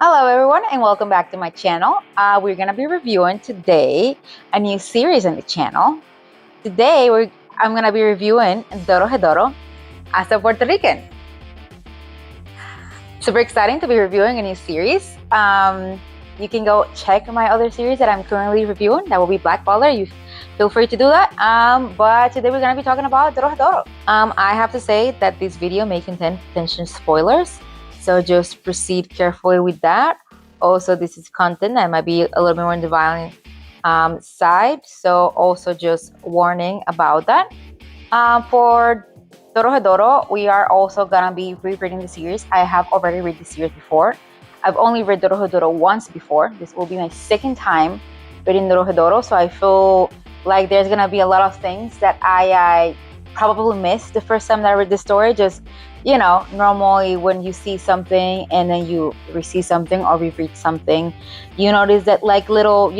Hello everyone and welcome back to my channel. We're gonna be reviewing today a new series on the channel. Today I'm gonna be reviewing Dorohedoro as a Puerto Rican. Super exciting to be reviewing a new series. You can go check my other series that I'm currently reviewing. That will be Black Baller. You feel free to do that. But today we're gonna be talking about Dorohedoro. I have to say that this video may contain potential spoilers. So just proceed carefully with that. Also, this is content that might be a little bit more on the violent side. So also just warning about that. For Dorohedoro, we are also gonna be rereading the series. I have already read the series before. I've only read Dorohedoro once before. This will be my second time reading Dorohedoro. So I feel like there's gonna be a lot of things that I probably missed the first time that I read the story. Just, normally when you see something and then you receive something or reread something, you notice that like little,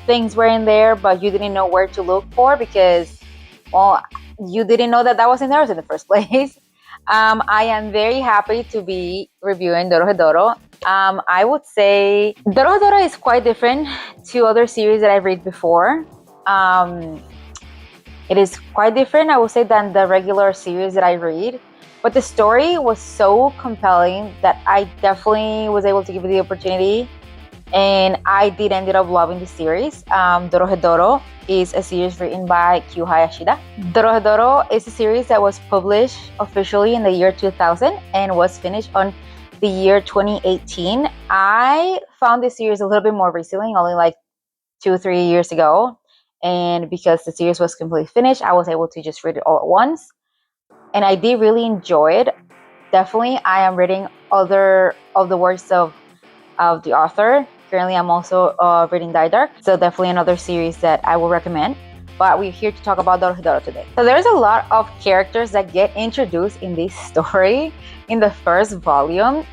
things were in there, but you didn't know where to look for because, well, you didn't know that was in there in the first place. I am very happy to be reviewing Dorohedoro. I would say Dorohedoro is quite different to other series that I've read before. It is quite different, I would say, than the regular series that I read. But the story was so compelling that I definitely was able to give it the opportunity. And I did ended up loving the series. Dorohedoro is a series written by Q Hayashida. Dorohedoro is a series that was published officially in the year 2000 and was finished on the year 2018. I found this series a little bit more recently, only like 2-3 years ago. And because the series was completely finished, I was able to just read it all at once. And I did really enjoy it. Definitely, I am reading other of the works of the author. Currently, I'm also reading Dark, so definitely another series that I will recommend. But we're here to talk about Dorohedoro today. So there's a lot of characters that get introduced in this story in the first volume.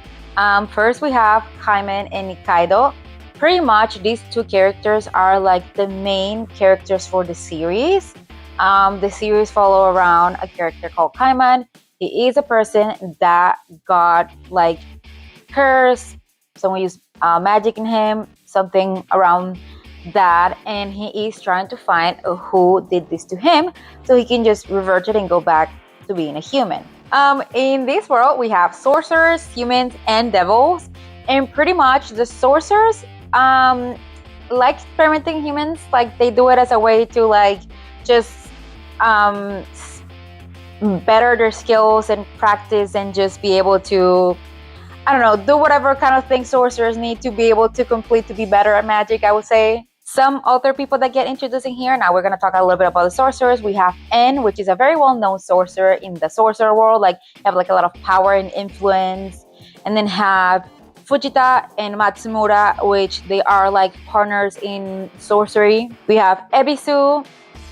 First, we have Kaiman and Nikaido. Pretty much these two characters are like the main characters for the series. The series follow around a character called Kaiman. He is a person that got like cursed. Someone used magic in him, something around that, and he is trying to find who did this to him so he can just revert it and go back to being a human. In this world, we have sorcerers, humans, and devils, and pretty much the sorcerers like experimenting humans. Like they do it as a way to like just better their skills and practice and just be able to, I don't know, do whatever kind of thing sorcerers need to be able to complete to be better at magic, I would say. Some other people that get introduced in here. Now we're going to talk a little bit about the sorcerers. We have En, which is a very well-known sorcerer in the sorcerer world. Like, have like a lot of power and influence. And then have Fujita and Matsumura, which they are like partners in sorcery. We have Ebisu,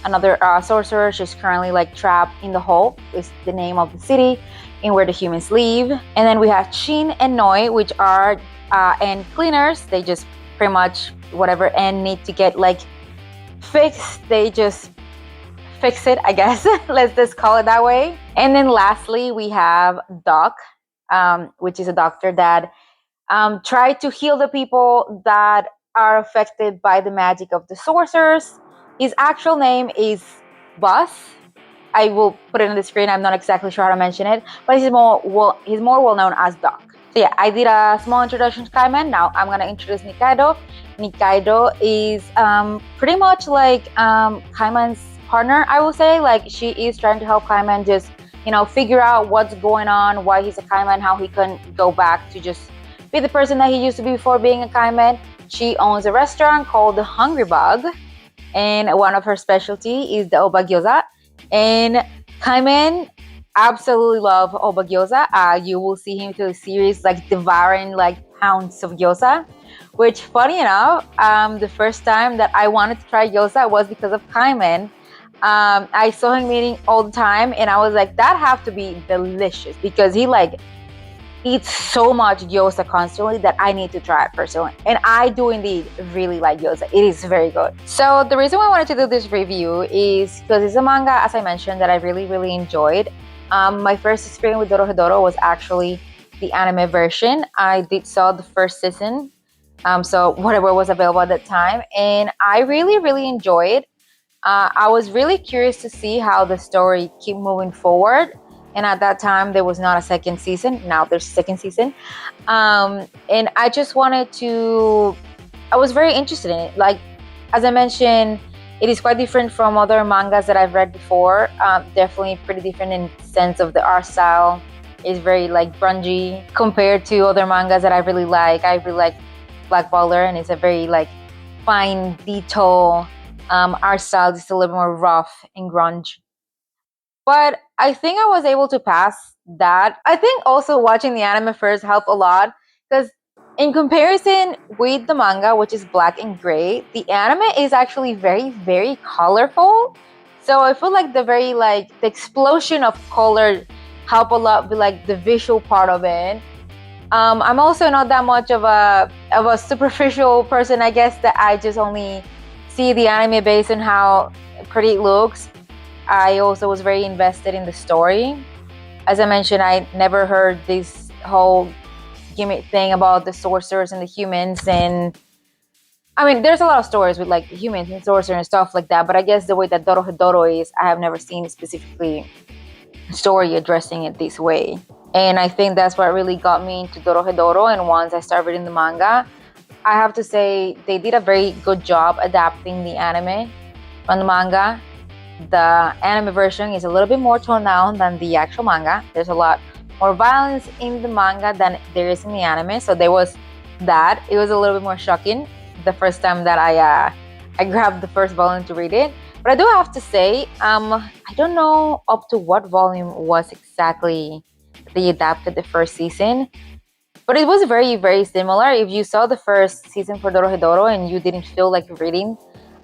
another sorcerer. She's currently like trapped in the hole, is the name of the city in where the humans live. And then we have Shin and Noi, which are end cleaners. They just pretty much whatever end need to get like fixed, they just fix it, I guess. Let's just call it that way. And then lastly, we have Doc, which is a doctor that try to heal the people that are affected by the magic of the sorcerers. His actual name is Bus. I will put it on the screen. I'm not exactly sure how to mention it, but he's more well known as Doc. So yeah, I did a small introduction to Kaiman. Now I'm gonna introduce Nikaido. Nikaido is pretty much like Kaiman's partner, I will say. Like she is trying to help Kaiman just figure out what's going on, why he's a Kaiman, how he can go back to just be the person that he used to be before being a Kaiman. She owns a restaurant called the Hungry Bug, and one of her specialty is the Oba Gyoza. And Kaiman absolutely love Oba Gyoza. You will see him through the series like devouring like pounds of gyoza, which funny enough, the first time that I wanted to try gyoza was because of Kaiman. I saw him eating all the time and I was like, that have to be delicious because he like eats so much gyoza constantly that I need to try it personally. And I do indeed really like gyoza. It is very good. So the reason why I wanted to do this review is because it's a manga, as I mentioned, that I really, really enjoyed. My first experience with Dorohedoro was actually the anime version. I did saw the first season, so whatever was available at that time, and I really, really enjoyed. I was really curious to see how the story keep moving forward. And at that time, there was not a second season. Now there's a second season. And I just wanted to, I was very interested in it. Like, as I mentioned, it is quite different from other mangas that I've read before. Definitely pretty different in sense of the art style. It's very like grungy compared to other mangas that I really like. I really like Black Baller, and it's a very like fine detail art style, just a little more rough and grunge. But I think I was able to pass that. I think also watching the anime first helped a lot because in comparison with the manga, which is black and gray, the anime is actually very, very colorful. So I feel like the explosion of color help a lot with like the visual part of it. I'm also not that much of a superficial person. I guess that I just only see the anime based on how pretty it looks. I also was very invested in the story. As I mentioned, I never heard this whole gimmick thing about the sorcerers and the humans. And I mean, there's a lot of stories with like humans and sorcerers and stuff like that. But I guess the way that Dorohedoro is, I have never seen specifically a story addressing it this way. And I think that's what really got me into Dorohedoro. And once I started reading the manga, I have to say they did a very good job adapting the anime from the manga. The anime version is a little bit more toned down than the actual manga. There's a lot more violence in the manga than there is in the anime. So there was that. It was a little bit more shocking the first time that I grabbed the first volume to read it. But I do have to say, I don't know up to what volume was exactly they adapted the first season, but it was very, very similar. If you saw the first season for Dorohedoro and you didn't feel like reading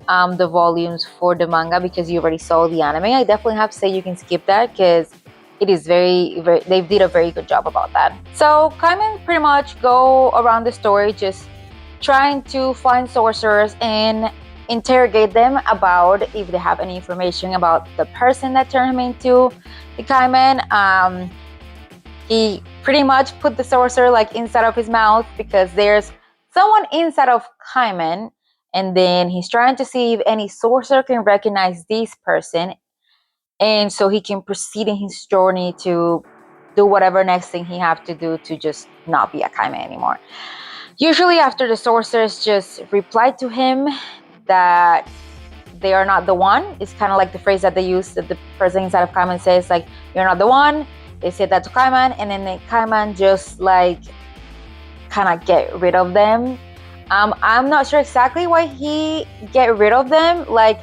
the volumes for the manga because you already saw the anime, I definitely have to say you can skip that because it is very, very, they did a very good job about that. So Kaiman pretty much go around the story just trying to find sorcerers and interrogate them about if they have any information about the person that turned him into the Kaiman. He pretty much put the sorcerer like inside of his mouth because there's someone inside of Kaiman, and then he's trying to see if any sorcerer can recognize this person, and so he can proceed in his journey to do whatever next thing he have to do to just not be a Kaiman anymore. Usually after the sorcerers just reply to him that they are not the one. It's kind of like the phrase that they use that the person inside of Kaiman says, like, you're not the one. They say that to Kaiman, and then the Kaiman just like kind of get rid of them. I'm not sure exactly why he get rid of them. Like,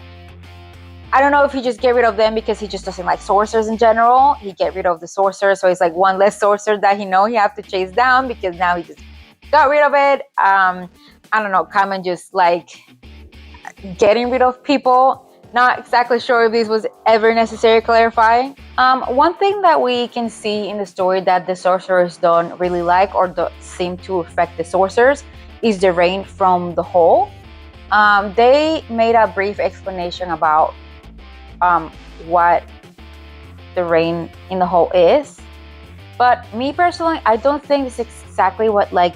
I don't know if he just get rid of them because he just doesn't like sorcerers in general. He get rid of the sorcerer, so it's like one less sorcerer that he have to chase down because now he just got rid of it. I don't know. Kaiman just like getting rid of people. Not exactly sure if this was ever necessary to clarify. One thing that we can see in the story that the sorcerers don't really like or don't seem to affect the sorcerers is the rain from the hole. They made a brief explanation about what the rain in the hole is. But me personally, I don't think it's exactly what like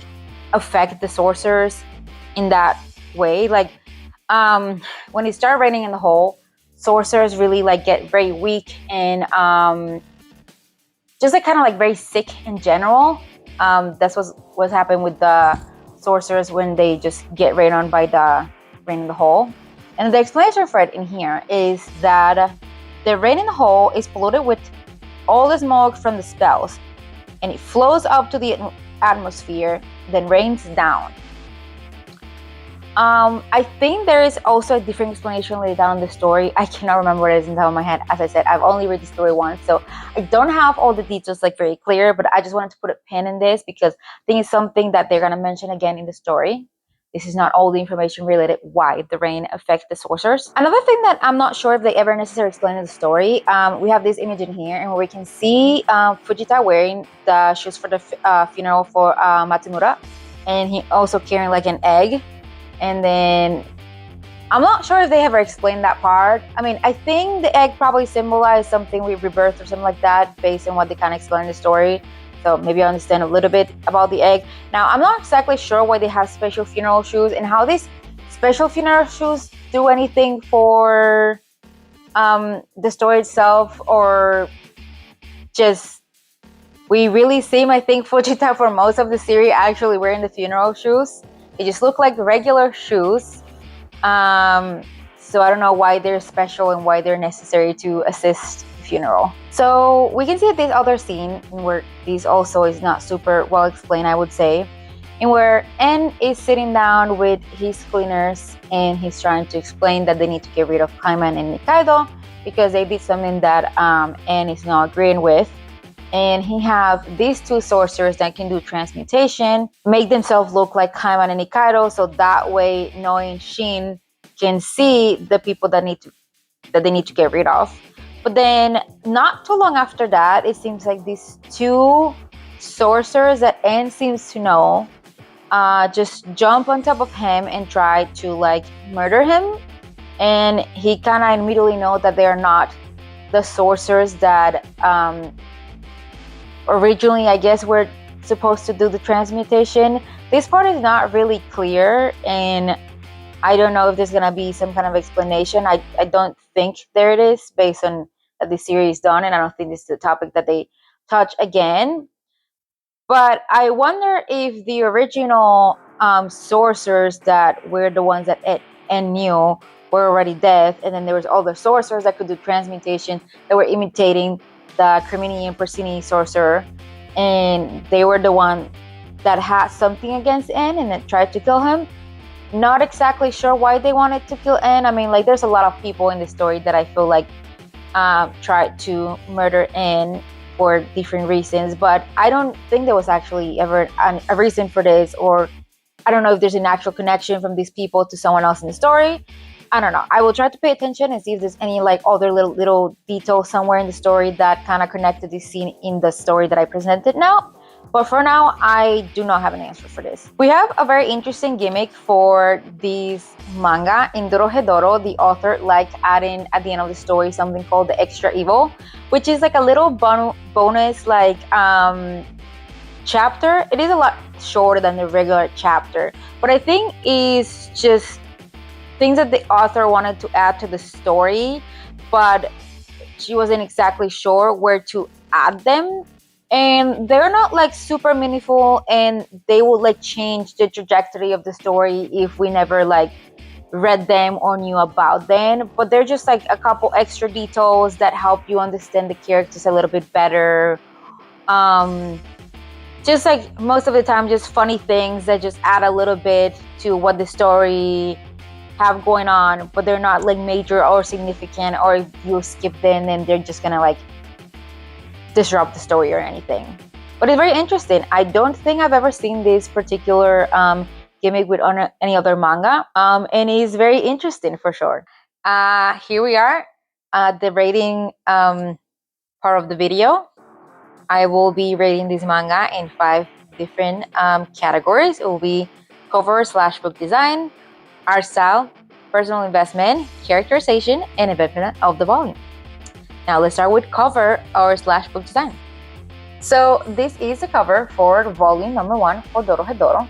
affect the sorcerers in that way. Like, when it started raining in the hole, sorcerers really like get very weak and just like kind of like very sick in general. That's what's happened with the sorcerers when they just get rained on by the rain in the hole. And the explanation for it in here is that the rain in the hole is polluted with all the smoke from the spells, and it flows up to the atmosphere, then rains down. I think there is also a different explanation later down in the story. I cannot remember what it is in the top of my head. As I said, I've only read the story once, so I don't have all the details like very clear, but I just wanted to put a pin in this because I think it's something that they're going to mention again in the story. This is not all the information related why the rain affects the sorcerers. Another thing that I'm not sure if they ever necessarily explain in the story, we have this image in here and where we can see Fujita wearing the shoes for the funeral for Matsumura, and he also carrying like an egg. And then I'm not sure if they ever explained that part. I mean, I think the egg probably symbolized something with rebirth or something like that based on what they kind of explain in the story. So maybe I understand a little bit about the egg. Now, I'm not exactly sure why they have special funeral shoes and how these special funeral shoes do anything for the story itself, or just we really seem, I think, Fujita for most of the series actually wearing the funeral shoes. They just look like regular shoes. So I don't know why they're special and why they're necessary to assist the funeral. So we can see this other scene where this also is not super well explained, I would say, in where N is sitting down with his cleaners and he's trying to explain that they need to get rid of Kaiman and Nikaido because they did something that N is not agreeing with. And he have these two sorcerers that can do transmutation, make themselves look like Kaiman and Nikaido, so that way knowing Shin can see the people that they need to get rid of. But then not too long after that, it seems like these two sorcerers that N seems to know just jump on top of him and try to like murder him. And he kind of immediately know that they are not the sorcerers that originally, I guess, were supposed to do the transmutation. This part is not really clear, and I don't know if there's gonna be some kind of explanation. I don't think there it is based on that the series done, and I don't think this is the topic that they touch again. But I wonder if the original sorcerers that were the ones that N knew were already dead, and then there was all the sorcerers that could do transmutation that were imitating the Crimini and Persini sorcerer, and they were the one that had something against N and then tried to kill him. Not exactly sure why they wanted to kill N. I mean, like, there's a lot of people in the story that I feel like tried to murder N for different reasons, but I don't think there was actually ever a reason for this, or I don't know if there's an actual connection from these people to someone else in the story. I don't know. I will try to pay attention and see if there's any like other little detail somewhere in the story that kind of connected this scene in the story that I presented now. But for now, I do not have an answer for this. We have a very interesting gimmick for this manga. In Dorohedoro, the author liked adding at the end of the story something called the extra evil, which is like a little bonus like chapter. It is a lot shorter than the regular chapter, but I think is just things that the author wanted to add to the story, but she wasn't exactly sure where to add them. And they're not like super meaningful, and they will like change the trajectory of the story if we never like read them or knew about them. But they're just like a couple extra details that help you understand the characters a little bit better. Just like most of the time, just funny things that just add a little bit to what the story have going on, but they're not like major or significant, or if you skip them, then they're just gonna like disrupt the story or anything. But it's very interesting. I don't think I've ever seen this particular gimmick with any other manga, and it's very interesting for sure. Here we are, the rating part of the video. I will be rating this manga in 5 different categories. It will be cover/book design, art style, personal investment, characterization, and investment of the volume. Now let's start with cover/book design. So this is the cover for volume number 1 for Dorohedoro.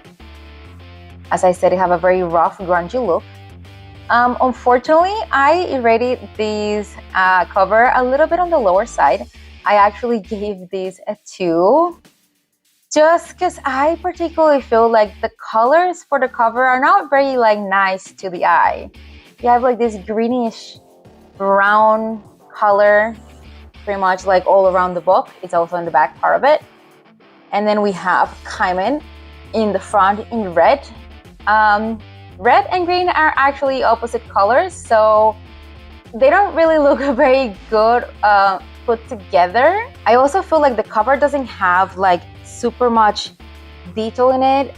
As I said, it have a very rough, grungy look. Unfortunately, I rated this cover a little bit on the lower side. I actually gave this a 2, just because I particularly feel like the colors for the cover are not very like nice to the eye. You have like this greenish brown color pretty much like all around the book. It's also in the back part of it. And then we have Kaiman in the front in red. Red and green are actually opposite colors, so they don't really look very good put together. I also feel like the cover doesn't have like super much detail in it.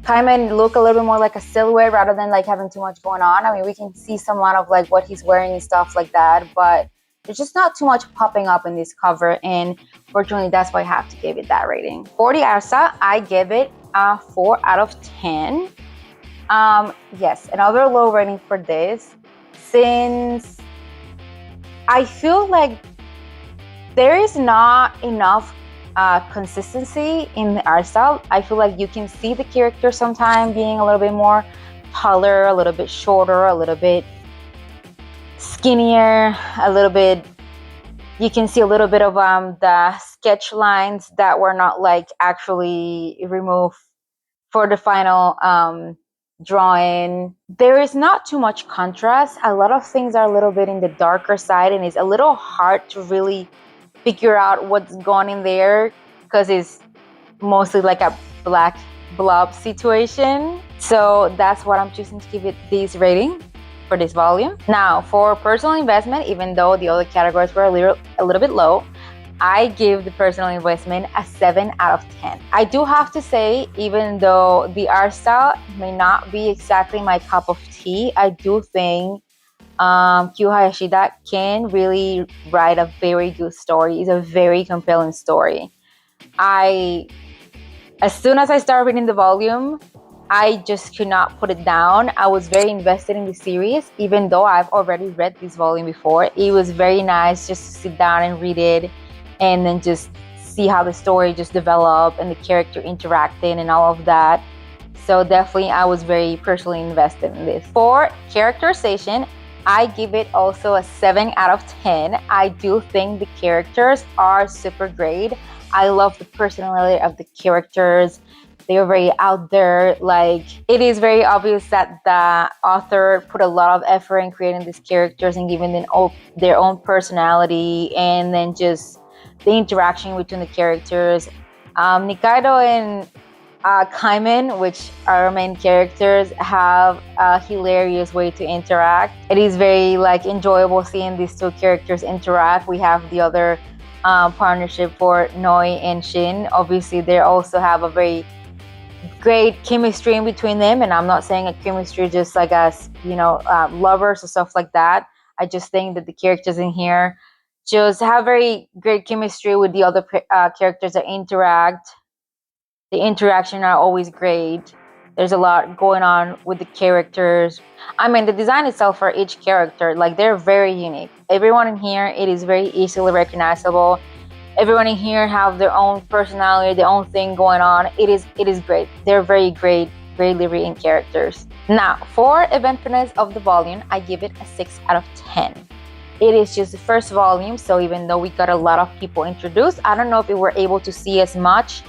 Kaiman look a little bit more like a silhouette rather than like having too much going on. I mean, we can see somewhat of like what he's wearing and stuff like that, but there's just not too much popping up in this cover, and fortunately that's why I have to give it that rating. For the Arsa, I give it a 4 out of 10. Yes, another low rating for this, since I feel like there is not enough consistency in the art style. I feel like you can see the character sometimes being a little bit more taller, a little bit shorter, a little bit skinnier, a little bit, you can see a little bit of the sketch lines that were not like actually removed for the final drawing. There is not too much contrast. A lot of things are a little bit in the darker side, and it's a little hard to really figure out what's going in there because it's mostly like a black blob situation. So that's what I'm choosing to give it this rating for this volume. Now, for personal investment, even though the other categories were a little bit low, I give the personal investment a 7 out of 10. I do have to say, even though the art style may not be exactly my cup of tea, I do think Q Hayashida can really write a very good story. It's a very compelling story. As soon as I started reading the volume, I just could not put it down. I was very invested in the series, even though I've already read this volume before. It was very nice just to sit down and read it and then just see how the story just developed and the character interacting and all of that. So definitely I was very personally invested in this. For characterization, I give it also a 7 out of 10. I do think the characters are super great. I love the personality of the characters. They are very out there. Like, it is very obvious that the author put a lot of effort in creating these characters and giving them their own personality, and then just the interaction between the characters. Nikaido and Kaiman, which are our main characters, have a hilarious way to interact. It is very like enjoyable seeing these two characters interact. We have the other partnership for Noi and Shin. Obviously, they also have a very great chemistry in between them, and I'm not saying a chemistry just like as lovers or stuff like that. I just think that the characters in here just have very great chemistry with the other characters that interact. The interaction are always great. There's a lot going on with the characters. I mean, the design itself for each character, like, they're very unique. Everyone in here, it is very easily recognizable. Everyone in here have their own personality, their own thing going on. It is great. They're very greatly written characters. Now, for eventfulness of the volume, I give it a 6 out of 10. It is just the first volume, so even though we got a lot of people introduced, I don't know if we were able to see as much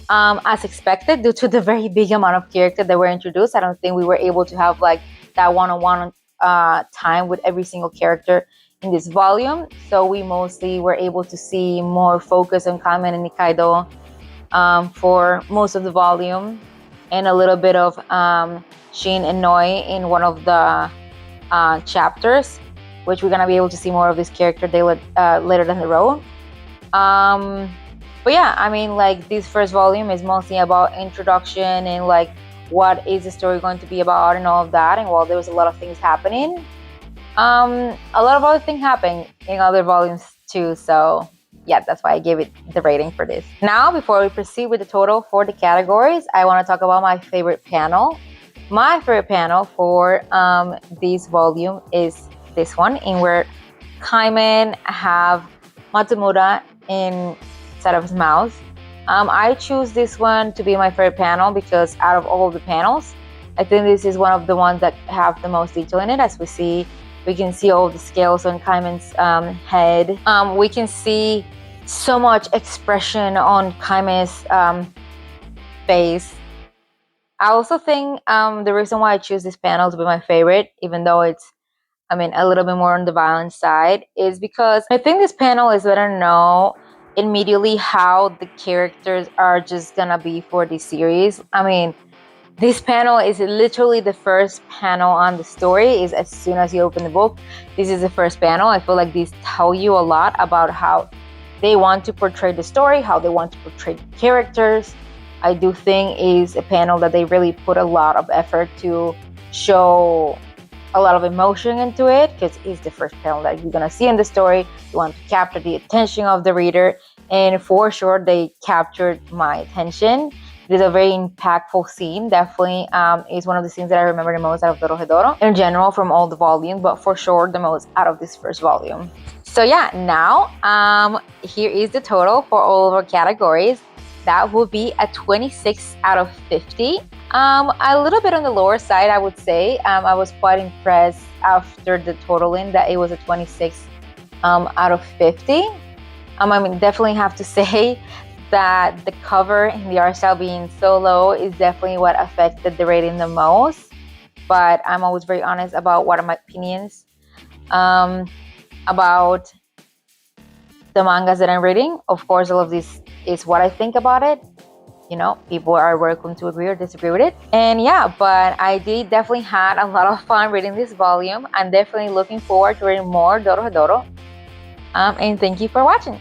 as expected due to the very big amount of characters that were introduced. I don't think we were able to have like that one-on-one time with every single character in this volume. So we mostly were able to see more focus on Kamen and Nikaido for most of the volume, and a little bit of Shin and Noi in one of the chapters, which we're gonna be able to see more of this character later down the road. But yeah, I mean, like, this first volume is mostly about introduction and like what is the story going to be about and all of that. And while there was a lot of things happening, a lot of other things happen in other volumes too. So yeah, that's why I gave it the rating for this. Now, before we proceed with the total for the categories, I want to talk about my favorite panel. My favorite panel for this volume is this one, in where Kaiman have Matsumura inside of his mouth. I choose this one to be my favorite panel because out of all of the panels, I think this is one of the ones that have the most detail in it. As we can see all the scales on Kaiman's head. We can see so much expression on Kaiman's face. I also think the reason why I choose this panel to be my favorite, even though it's, I mean, a little bit more on the violent side, is because I think this panel is letting us know immediately how the characters are just gonna be for this series. I mean, this panel is literally the first panel on the story. Is as soon as you open the book, this is the first panel. I feel like these tell you a lot about how they want to portray the story, how they want to portray the characters. I do think is a panel that they really put a lot of effort to show a lot of emotion into it, because it's the first panel that you're gonna see in the story. You want to capture the attention of the reader, and for sure they captured my attention. It is a very impactful scene. Definitely is one of the scenes that I remember the most out of Dorohedoro in general from all the volumes, but for sure the most out of this first volume. So yeah, now here is the total for all of our categories. That would be a 26 out of 50. A little bit on the lower side, I would say. I was quite impressed after the totaling that it was a 26 out of 50. I mean, definitely have to say that the cover and the art style being so low is definitely what affected the rating the most. But I'm always very honest about what are my opinions about the mangas that I'm reading. Of course, all of this is what I think about it. You know, people are welcome to agree or disagree with it. And yeah, but I did definitely had a lot of fun reading this volume. I'm definitely looking forward to reading more Dorohedoro. And thank you for watching.